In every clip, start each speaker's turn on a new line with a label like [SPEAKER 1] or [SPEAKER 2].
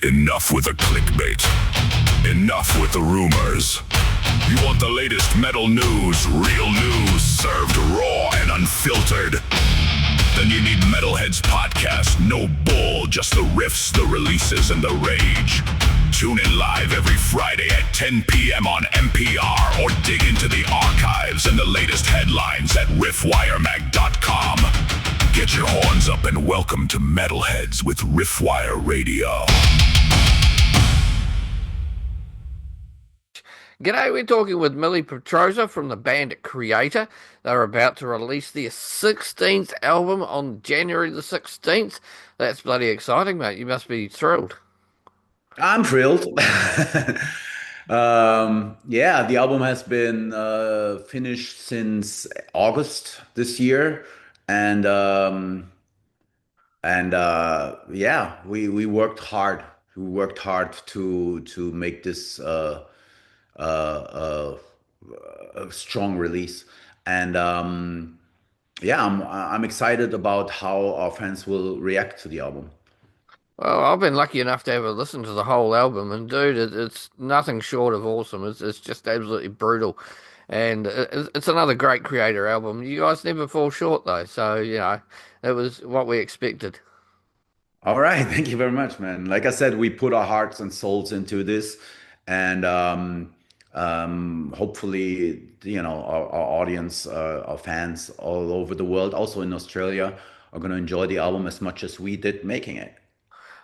[SPEAKER 1] Enough with the clickbait. Enough with the rumors. You want the latest metal news, real news, served raw and unfiltered? Then you need Metalheads podcast. No bull, just the riffs, the releases, and the rage. Tune in live every Friday at 10 p.m. on NPR or dig into the archives and the latest headlines at riffwiremag.com. Get your horns up and welcome to Metalheads with Riffwire Radio.
[SPEAKER 2] G'day, we're talking with Mille Petrozza from the band KREATOR. They're about to release their 16th album on January the 16th. That's bloody exciting, mate. You must be thrilled.
[SPEAKER 3] I'm thrilled. Yeah, the album has been finished since August this year, and yeah, we worked hard. We worked hard to make this uh, a strong release, and yeah, I'm excited about how our fans will react to the album.
[SPEAKER 2] Well, I've been lucky enough to have a listen to the whole album, and dude, it's nothing short of awesome. It's just absolutely brutal, and it's another great KREATOR album. You guys never fall short though, so it was what we expected.
[SPEAKER 3] All right, thank you very much, man. Like I said, we put our hearts and souls into this, and hopefully, our audience, our fans all over the world, also in Australia, are going to enjoy the album as much as we did making it.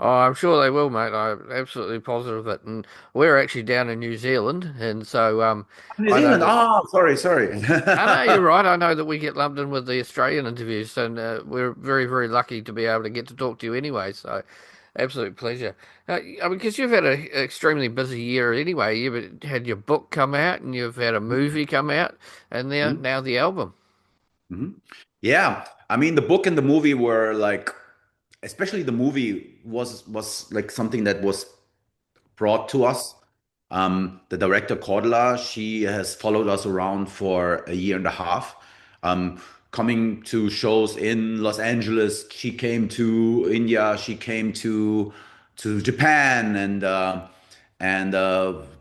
[SPEAKER 2] Oh, I'm sure they will, mate. I'm absolutely positive of it. And we're actually down in New Zealand, and so
[SPEAKER 3] New
[SPEAKER 2] I know
[SPEAKER 3] Zealand.
[SPEAKER 2] that.
[SPEAKER 3] Oh, sorry, sorry.
[SPEAKER 2] I know you're right. I know that we get lumped in with the Australian interviews, and we're very, very lucky to be able to get to talk to you anyway. So, absolute pleasure. I mean, because you've had an extremely busy year anyway. You've had your book come out, and you've had a movie come out, and now the album.
[SPEAKER 3] Mhm. Yeah, I mean the book and the movie were like, especially the movie was like something that was brought to us. The director Cordula, she has followed us around for a year and a half, um, coming to shows in Los Angeles. She came to India, she came to Japan, and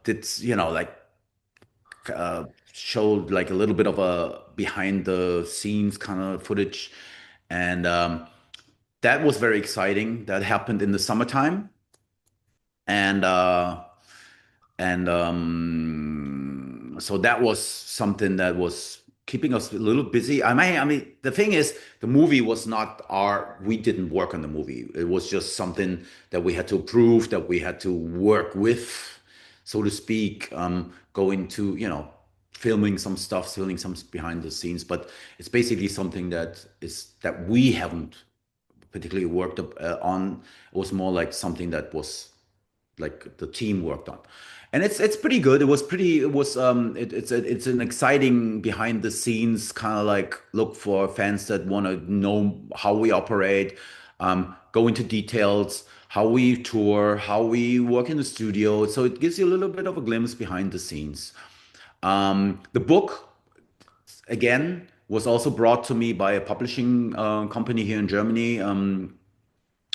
[SPEAKER 3] did like showed like a little bit of a behind the scenes kind of footage, and that was very exciting. That happened in the summertime, and so that was something that was keeping us a little busy. I mean, the thing is, the movie was not our. We didn't work on the movie. It was just something that we had to approve, that we had to work with, so to speak. Going to filming some stuff, filming some behind the scenes, but it's basically something that we haven't particularly worked on. It was more like something that was like the team worked on, and it's pretty good. It's an exciting behind the scenes kind of like look for fans that want to know how we operate, go into details, how we tour, how we work in the studio. So it gives you a little bit of a glimpse behind the scenes. The book again was also brought to me by a publishing company here in Germany,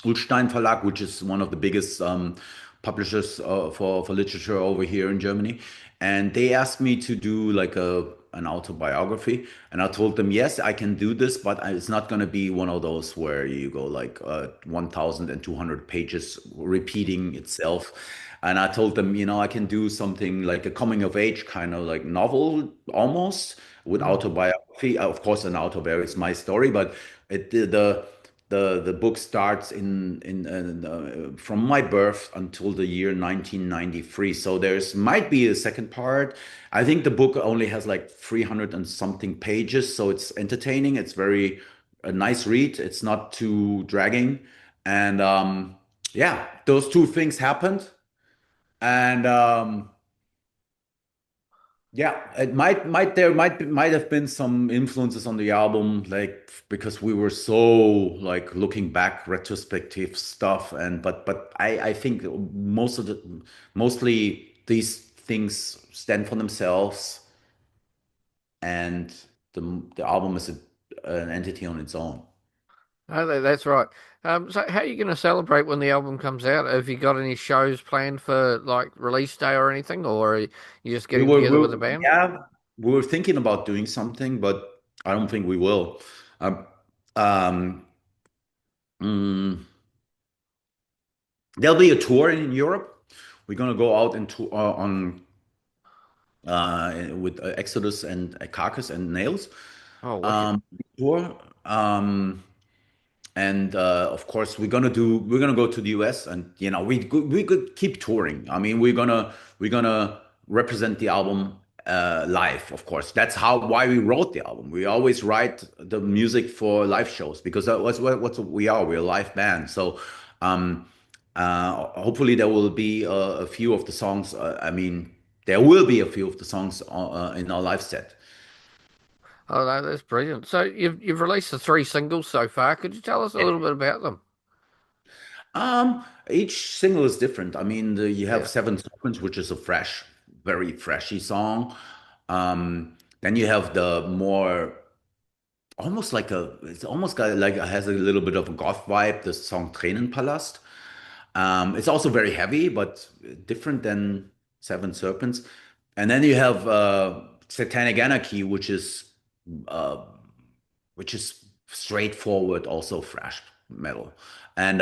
[SPEAKER 3] Ulstein Verlag, which is one of the biggest publishers for literature over here in Germany. And they asked me to do like a an autobiography, and I told them yes, I can do this, but it's not going to be one of those where you go like 1,200 pages repeating itself. And I told them, I can do something like a coming of age kind of like novel almost with autobiography. Of course, an autobiography is my story, but the book starts from my birth until the year 1993. So there's might be a second part. I think the book only has like 300 and something pages, so it's entertaining. It's very a nice read. It's not too dragging, and yeah, those two things happened, and yeah, it might have been some influences on the album, like because we were so like looking back, retrospective stuff, and but I think mostly these things stand for themselves, and the album is an entity on its own.
[SPEAKER 2] Oh, that's right. So how are you going to celebrate when the album comes out? Have you got any shows planned for like release day or anything, or are you just
[SPEAKER 3] We
[SPEAKER 2] getting
[SPEAKER 3] were,
[SPEAKER 2] together with the band?
[SPEAKER 3] yeah, we were thinking about doing something, but I don't think we will. Um, um, mm, there'll be a tour in Europe. We're gonna go out into on with Exodus and Carcass and Nails
[SPEAKER 2] Oh, wicked.
[SPEAKER 3] um, tour. And of course, we're gonna go to the US, and we could keep touring. I mean, we're gonna represent the album live. Of course, that's how why we wrote the album. We always write the music for live shows because that was what we are. We're a live band. So um, hopefully there will be a few of the songs. I mean, there will be a few of the songs in our live set.
[SPEAKER 2] Oh, no, that's brilliant. So you've released the three singles so far. Could you tell us a little bit about them?
[SPEAKER 3] Each single is different. I mean, you have
[SPEAKER 2] Yeah,
[SPEAKER 3] Seven Serpents, which is a fresh, very freshy song. Then you have the more, almost like it's almost got like it has a little bit of a goth vibe. The song Tränenpalast. It's also very heavy, but different than Seven Serpents. And then you have Satanic Anarchy, uh, which is straightforward, also thrash metal. And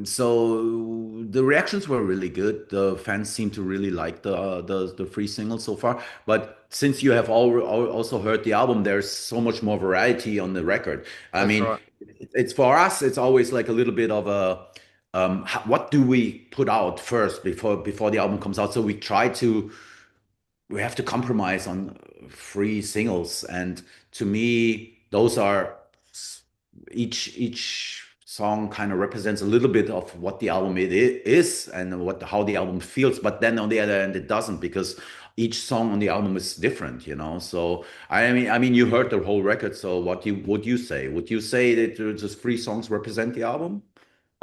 [SPEAKER 3] so the reactions were really good. The fans seem to really like the free single so far. But since you have also heard the album, there's so much more variety on the record. I
[SPEAKER 2] that's
[SPEAKER 3] mean,
[SPEAKER 2] right.
[SPEAKER 3] it's for us. It's always like a little bit of a what do we put out first before the album comes out? So we have to compromise on free singles, and to me, those are each song kind of represents a little bit of what the album it is and what how the album feels. But then on the other end, it doesn't because each song on the album is different, you know. So I mean, you heard the whole record. So what you would you say? Would you say that just three songs represent the album?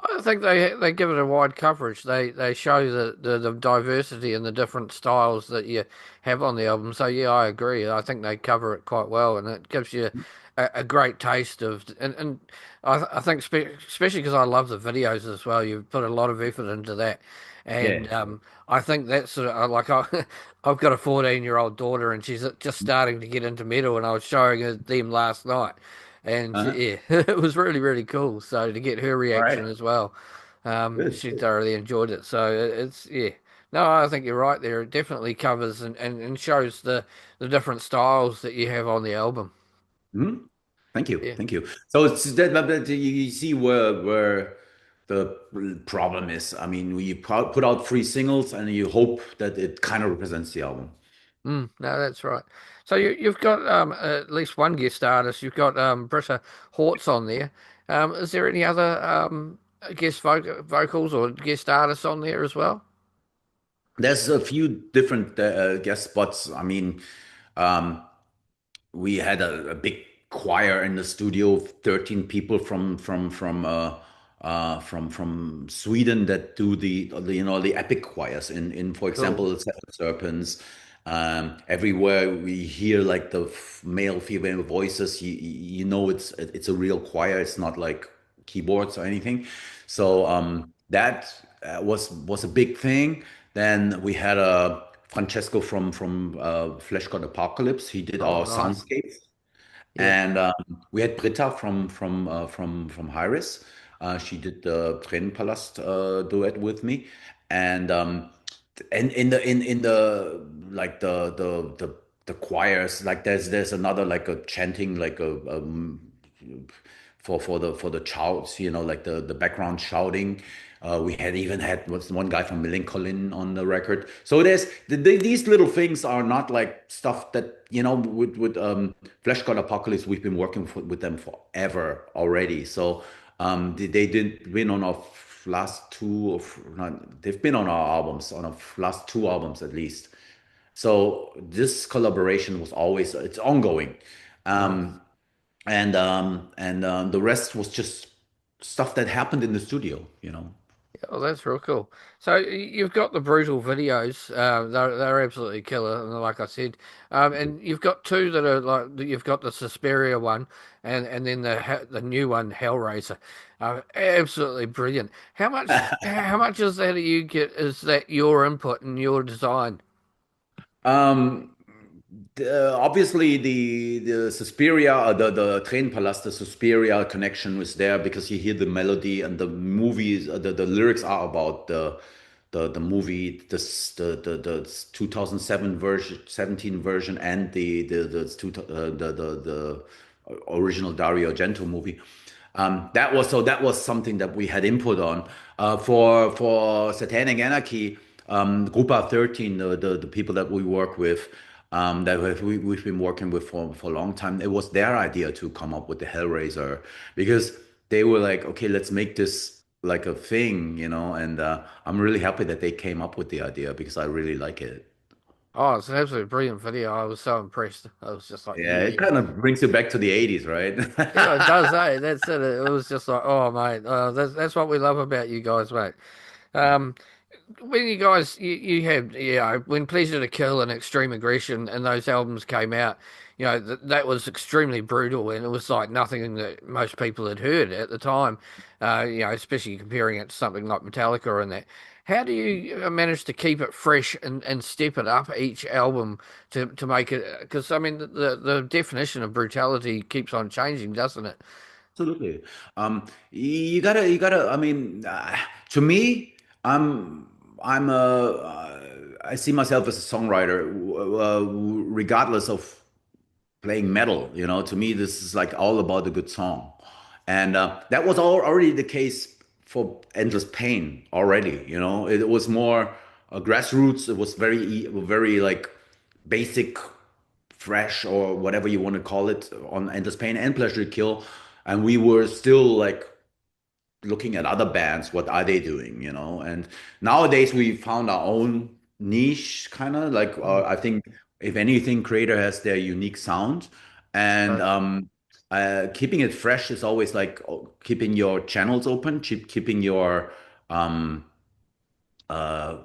[SPEAKER 2] I think they give it a wide coverage. They show the diversity and the different styles that you have on the album. So yeah, I agree. I think they cover it quite well, and it gives you a great taste of. And I think especially because I love the videos as well. You've put a lot of effort into that,
[SPEAKER 3] Yeah.
[SPEAKER 2] and I think that's sort of like I've got a 14-year-old daughter, and she's just starting to get into metal, and I was showing her them last night. And
[SPEAKER 3] Uh-huh.
[SPEAKER 2] yeah, it was really, really cool. So to get her
[SPEAKER 3] All right.
[SPEAKER 2] reaction as well,
[SPEAKER 3] Good.
[SPEAKER 2] she thoroughly enjoyed it. So it's yeah. No, I think you're right there. It definitely covers and shows the different styles that you have on the album.
[SPEAKER 3] Mhm. Thank you,
[SPEAKER 2] Yeah.
[SPEAKER 3] thank you. So it's that you see where the problem is. I mean, you put out free singles and you hope that it kind of represents the album.
[SPEAKER 2] No, that's right. So you've got at least one guest artist. You've got Britta Hortz on there. Is there any other guest vocals or guest artists on there as well?
[SPEAKER 3] There's a few different guest spots. I mean, um, we had a big choir in the studio, 13 people from Sweden that do the epic choirs in for
[SPEAKER 2] Cool.
[SPEAKER 3] example Seven Serpents. Everywhere we hear like the male female voices, you know it's a real choir. It's not like keyboards or anything. So that was a big thing. Then we had a Francesco from Flesh God Apocalypse. He did
[SPEAKER 2] Oh,
[SPEAKER 3] our
[SPEAKER 2] nice.
[SPEAKER 3] soundscapes,
[SPEAKER 2] Yeah.
[SPEAKER 3] and we had Britta from Hyris. She did the Tränenpalast duet with me, and in the like the choirs, like there's another like a chanting like a for the shouts, like the background shouting. We had even had what's one guy from Melancholy on the record. So these little things are not like stuff that with Flesh God Apocalypse we've been working with them forever already. So they didn't been on our last two of not, they've been on our albums on our last two albums at least. So this collaboration was always it's ongoing.
[SPEAKER 2] Nice.
[SPEAKER 3] Um, and the rest was just stuff that happened in the studio.
[SPEAKER 2] Oh, that's real cool. So you've got the brutal videos. They're absolutely killer, and like I said, and you've got two that are like you've got the Suspiria one, and then the new one, Hellraiser. Absolutely brilliant. How much is that you get? Is that your input and your design?
[SPEAKER 3] Um, Obviously, the Suspiria, the Tränenpalast, the Suspiria connection was there because you hear the melody and the movies. The lyrics are about the movie, the 2007 version, 17 version, and the original Dario Argento movie. That was something that we had input on. For Satanic Anarchy, Grupa 13, the people that we work with, we've been working with for a long time. It was their idea to come up with the Hellraiser because they were like, okay, let's make this like a thing, you know. And I'm really happy that they came up with the idea because I really like it.
[SPEAKER 2] Oh, it's an absolutely brilliant video. I was so impressed. I was just like,
[SPEAKER 3] Yeah, it
[SPEAKER 2] yeah.
[SPEAKER 3] kind of brings you back to the 80s, right?
[SPEAKER 2] Yeah, it does, eh? That's it. It was just like, oh, mate, that's what we love about you guys, mate. Um, when you guys you had when Pleasure to Kill and Extreme Aggression and those albums came out, that was extremely brutal and it was like nothing that most people had heard at the time. Especially comparing it to something like Metallica and that. How do you manage to keep it fresh and step it up each album to make it? Because I mean, the definition of brutality keeps on changing, doesn't it?
[SPEAKER 3] Absolutely. You gotta. I mean, to me, I'm, I'm a, I see myself as a songwriter, regardless of playing metal. You know, to me, this is like all about a good song, and that was already the case for Endless Pain already. You know, it was more grassroots. It was very like basic fresh or whatever you want to call it on Endless Pain and Pleasure to Kill. And we were still like looking at other bands, what are they doing, you know? And nowadays we found our own niche, kind of like
[SPEAKER 2] Mm.
[SPEAKER 3] I think if anything, Creator has their unique sound, and
[SPEAKER 2] So,
[SPEAKER 3] keeping it fresh is always like keeping your channels open, keeping your um, uh,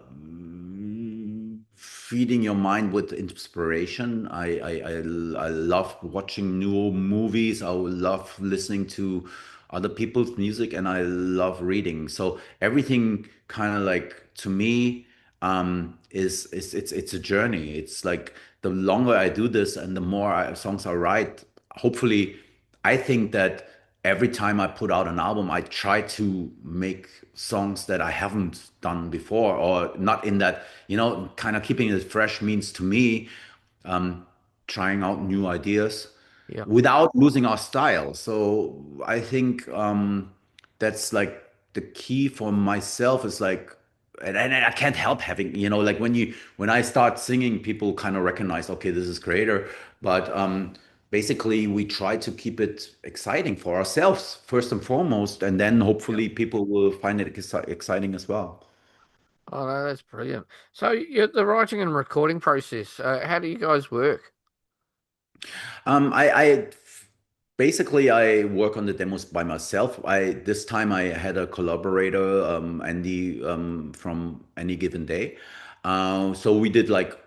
[SPEAKER 3] feeding your mind with inspiration. I love watching new movies. I love listening to other people's music, and I love reading. So everything kind of like to me is it's a journey. It's like the longer I do this and the more songs I write, hopefully I think that every time I put out an album, I try to make songs that I haven't done before, or not in that, you know, kind of keeping it fresh means to me, um, trying out new ideas
[SPEAKER 2] yeah.
[SPEAKER 3] without losing our style. So I think that's like the key for myself is like, and I can't help having, you know, like when I start singing, people kind of recognize, okay, this is Creator. But basically, we try to keep it exciting for ourselves first and foremost, and then hopefully people will find it exciting as well.
[SPEAKER 2] Oh no, that's brilliant. So the writing and recording process, how do you guys work?
[SPEAKER 3] I basically I work on the demos by myself. I this time I had a collaborator, Andy, from Any Given Day. So we did like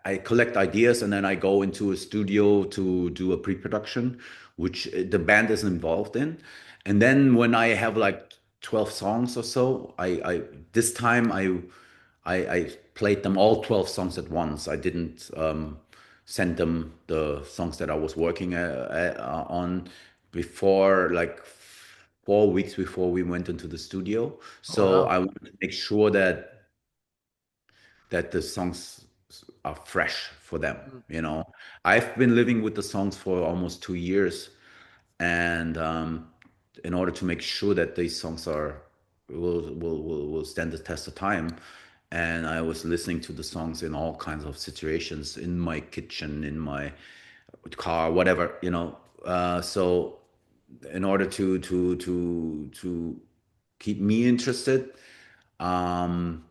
[SPEAKER 3] I collect ideas and then I go into a studio to do a pre-production, which the band is involved in. And then when I have like 12 songs or so, I this time I played them all 12 songs at once. I didn't send them the songs that I was working on before, like 4 weeks before we went into the studio. So
[SPEAKER 2] Wow.
[SPEAKER 3] I wanted to make sure that the songs are fresh for them.
[SPEAKER 2] Mm.
[SPEAKER 3] You know, I've been living with the songs for almost 2 years, and in order to make sure that these songs are will stand the test of time, and I was listening to the songs in all kinds of situations, in my kitchen, in my car, whatever, you know. So in order to keep me interested, um,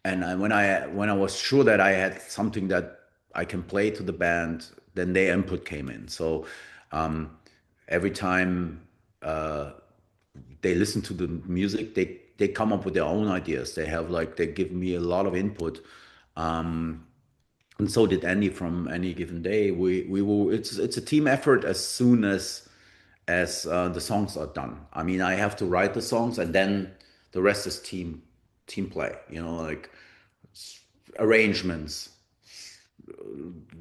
[SPEAKER 3] and when I was sure that I had something that I can play to the band, then their input came in. So um, every time they listen to the music, they come up with their own ideas. They have like they give me a lot of input. Um, and so did Andy from Any Given Day. We will. It's a team effort as soon as the songs are done. I mean, I have to write the songs, and then the rest is team play. You know, like arrangements,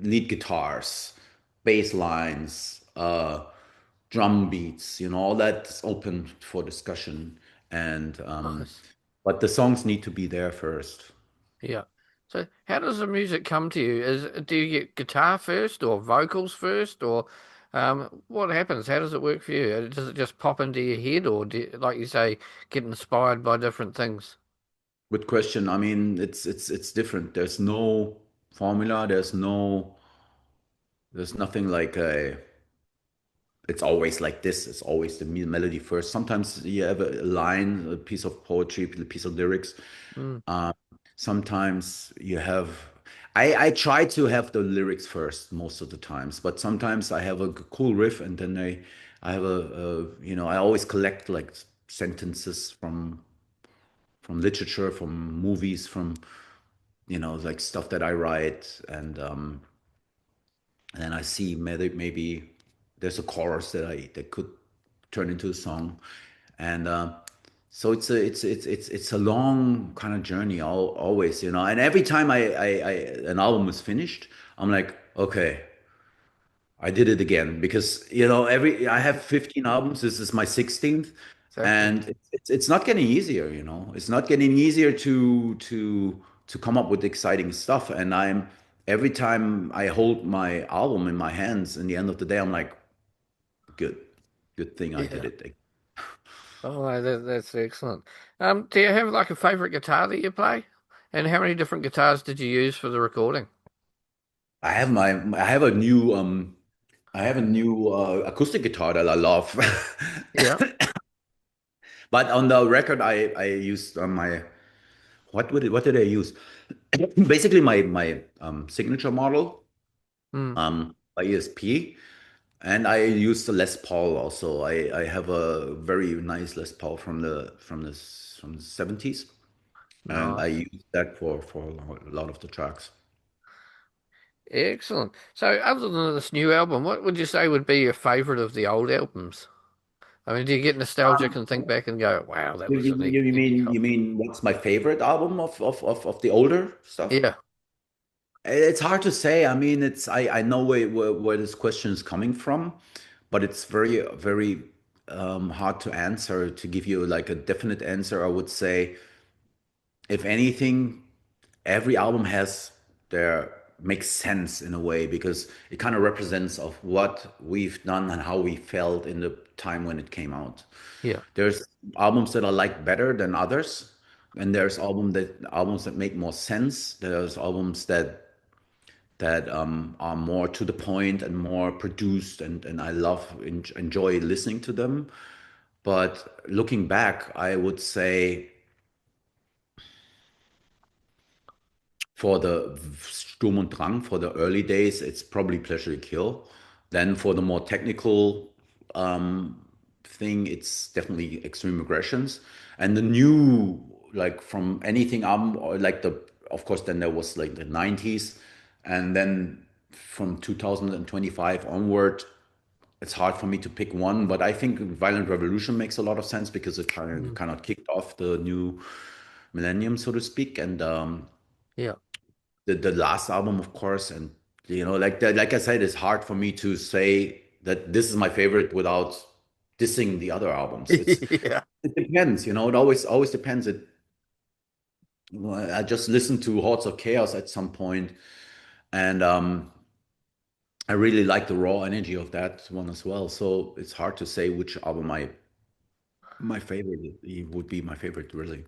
[SPEAKER 3] lead guitars, bass lines, drum beats. You know, all that's open for discussion. And
[SPEAKER 2] Nice.
[SPEAKER 3] but the songs need to be there first.
[SPEAKER 2] Yeah. So how does the music come to you? Do you get guitar first or vocals first or what happens? How does it work for you? Does it just pop into your head or do you, like you say, get inspired by different things?
[SPEAKER 3] Good question. I mean, it's different. There's no formula. There's nothing like a. It's always like this. It's always the melody first. Sometimes you have a line, a piece of poetry, a piece of lyrics.
[SPEAKER 2] Mm,
[SPEAKER 3] Um, Sometimes you have. I try to have the lyrics first most of the times, but sometimes I have a cool riff and then I have I always collect like sentences from literature, from movies, from like stuff that I write, and then I see maybe there's a chorus that could turn into a song, and so it's a long kind of journey, always, and every time an album is finished, I'm like, okay, I did it again because every I have 15 albums. This is my 16th,
[SPEAKER 2] exactly.
[SPEAKER 3] and it's not getting easier. It's not getting easier to come up with exciting stuff. And every time I hold my album in my hands, in the end of the day, I'm like, good, good thing I did
[SPEAKER 2] Yeah.
[SPEAKER 3] it.
[SPEAKER 2] Oh, that's excellent. Do you have like a favorite guitar that you play? And how many different guitars did you use for the recording?
[SPEAKER 3] I have a new acoustic guitar that I love.
[SPEAKER 2] Yeah.
[SPEAKER 3] But on the record, I used my what did I use? Basically, my signature model
[SPEAKER 2] Mm.
[SPEAKER 3] by ESP, and I used the Les Paul also. I have a very nice Les Paul from the 70s, and I
[SPEAKER 2] Nice.
[SPEAKER 3] use that for a lot of the tracks.
[SPEAKER 2] Excellent. So, other than this new album, what would you say would be your favorite of the old albums? I mean, do you get nostalgic and think back and go, "Wow, that
[SPEAKER 3] You,
[SPEAKER 2] was
[SPEAKER 3] you,
[SPEAKER 2] an
[SPEAKER 3] you
[SPEAKER 2] epic
[SPEAKER 3] mean you
[SPEAKER 2] album."
[SPEAKER 3] mean what's my favorite album of the older stuff?
[SPEAKER 2] Yeah,
[SPEAKER 3] It's hard to say. I mean, I know where this question is coming from, but it's very hard to answer, to give you like a definite answer. I would say, if anything, every album has their makes sense in a way because it kind of represents of what we've done and how we felt in the time when it came out.
[SPEAKER 2] yeah,
[SPEAKER 3] There's albums that I like better than others, and there's albums that make more sense. There's albums that are more to the point and more produced, and I enjoy listening to them. But looking back, I would say for the Sturm und Drang, for the early days, it's probably Pleasure to Kill. Then for the more technical thing, it's definitely Extreme Aggressions. And the new, like from anything album, or like of course, then there was like the 90s. And then from 2025 onward, it's hard for me to pick one, but I think Violent Revolution makes a lot of sense because it
[SPEAKER 2] mm,
[SPEAKER 3] kind of kicked off the new millennium, so to speak. And
[SPEAKER 2] yeah,
[SPEAKER 3] the last album, of course, and like I said, it's hard for me to say that this is my favorite without dissing the other albums.
[SPEAKER 2] yeah.
[SPEAKER 3] It depends, it always depends. I just listened to Hordes of Chaos at some point, and I really like the raw energy of that one as well. So it's hard to say which album my favorite would be my favorite, really.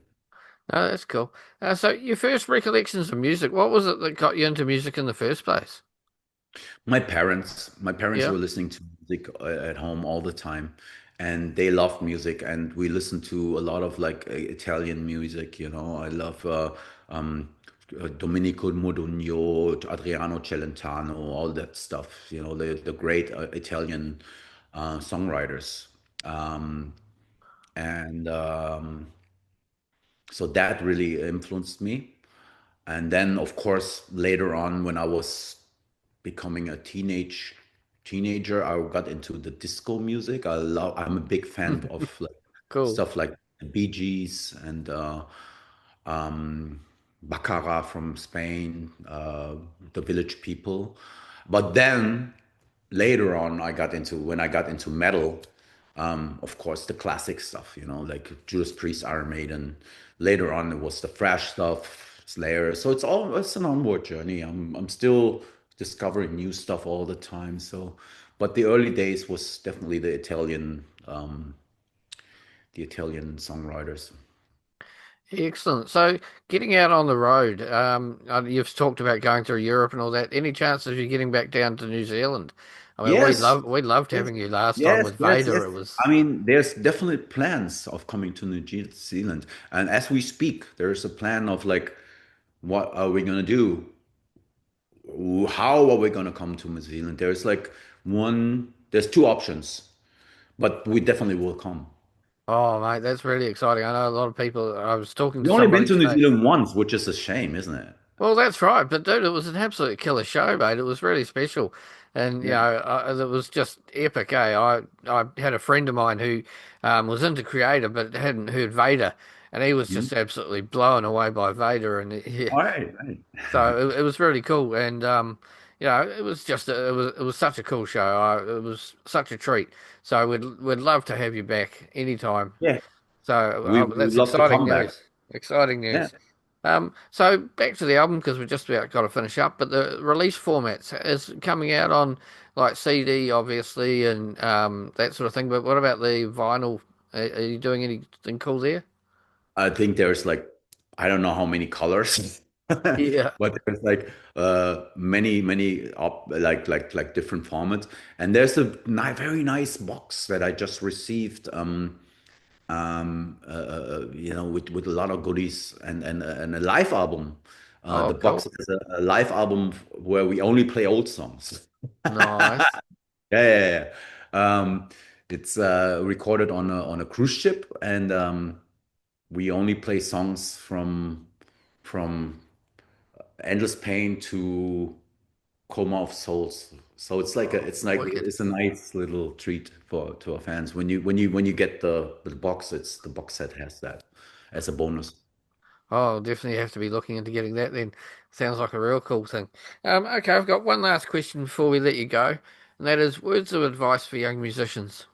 [SPEAKER 2] No, that's cool. So, your first recollections of music, what was it that got you into music in the first place?
[SPEAKER 3] My parents
[SPEAKER 2] Yeah.
[SPEAKER 3] were listening to music at home all the time, and they loved music, and we listened to a lot of like Italian music. I love Domenico Modugno, Adriano Celentano, all that stuff. The great Italian songwriters. Um, and so that really influenced me. And then, of course, later on, when I was becoming a teenager, I got into the disco music. I'm a big fan of like
[SPEAKER 2] Cool.
[SPEAKER 3] stuff like the Bee Gees and um, Baccara from Spain, the Village People. But then later on, when I got into metal, of course, the classic stuff, like Judas Priest, Iron Maiden. Later on, it was the Thrash stuff, Slayer. So it's an onward journey. I'm still discovering new stuff all the time. So, but the early days was definitely the Italian songwriters.
[SPEAKER 2] Excellent. So, getting out on the road, you've talked about going through Europe and all that. Any chance of you getting back down to New Zealand? I mean,
[SPEAKER 3] Yes,
[SPEAKER 2] we loved
[SPEAKER 3] yes,
[SPEAKER 2] having you last time
[SPEAKER 3] yes,
[SPEAKER 2] with
[SPEAKER 3] yes, yes.
[SPEAKER 2] Vader. It was,
[SPEAKER 3] I mean, there's definitely plans of coming to Zealand, and as we speak, there's a plan of like, what are we gonna do? How are we gonna come to New Zealand? There's two options, but we definitely will come.
[SPEAKER 2] oh mate, that's really exciting. I know a lot of people. I was talking to
[SPEAKER 3] We've only been
[SPEAKER 2] somebody
[SPEAKER 3] to New
[SPEAKER 2] today.
[SPEAKER 3] Zealand once, which is a shame, isn't it?
[SPEAKER 2] Well, that's right, but dude, it was an absolute killer show, mate. It was really special, and
[SPEAKER 3] Yeah.
[SPEAKER 2] it was just epic. I had a friend of mine who was into Creator but hadn't heard Vader, and he was
[SPEAKER 3] Mhm.
[SPEAKER 2] just absolutely blown away by Vader, and
[SPEAKER 3] All right, right.
[SPEAKER 2] so it was really cool, and it was just it was such a cool show. It was such a treat. So we'd love to have you back anytime.
[SPEAKER 3] Yeah,
[SPEAKER 2] So
[SPEAKER 3] we would
[SPEAKER 2] that's
[SPEAKER 3] love to
[SPEAKER 2] exciting
[SPEAKER 3] come back.
[SPEAKER 2] news. Exciting
[SPEAKER 3] Yeah.
[SPEAKER 2] news. So back to the album because we're just about got to finish up. But the release formats is coming out on like CD, obviously, and that sort of thing. But what about the vinyl? Are you doing anything cool there?
[SPEAKER 3] I think there's like, I don't know how many colors,
[SPEAKER 2] Yeah.
[SPEAKER 3] but there's like many like different formats. And there's a very nice box that I just received, with a lot of goodies and a live album.
[SPEAKER 2] Oh,
[SPEAKER 3] The box
[SPEAKER 2] cool.
[SPEAKER 3] is a live album where we only play old songs.
[SPEAKER 2] Nice.
[SPEAKER 3] Yeah, yeah, yeah. It's recorded on a cruise ship, and we only play songs from Endless Pain to Coma of Souls. So
[SPEAKER 2] Oh, wicked.
[SPEAKER 3] it's a nice little treat for to our fans. When you get the box, it's the box set has that as a bonus.
[SPEAKER 2] Oh, definitely have to be looking into getting that then. Sounds like a real cool thing. Okay, I've got one last question before we let you go, and that is words of advice for young musicians.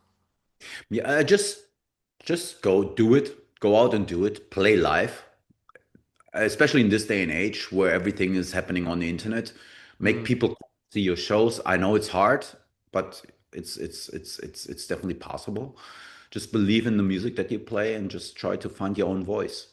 [SPEAKER 3] Yeah, just go do it. Go out and do it. Play live, especially in this day and age where everything is happening on the internet. Make
[SPEAKER 2] Mm.
[SPEAKER 3] people see your shows. I know it's hard, but it's definitely possible. Just believe in the music that you play and just try to find your own voice.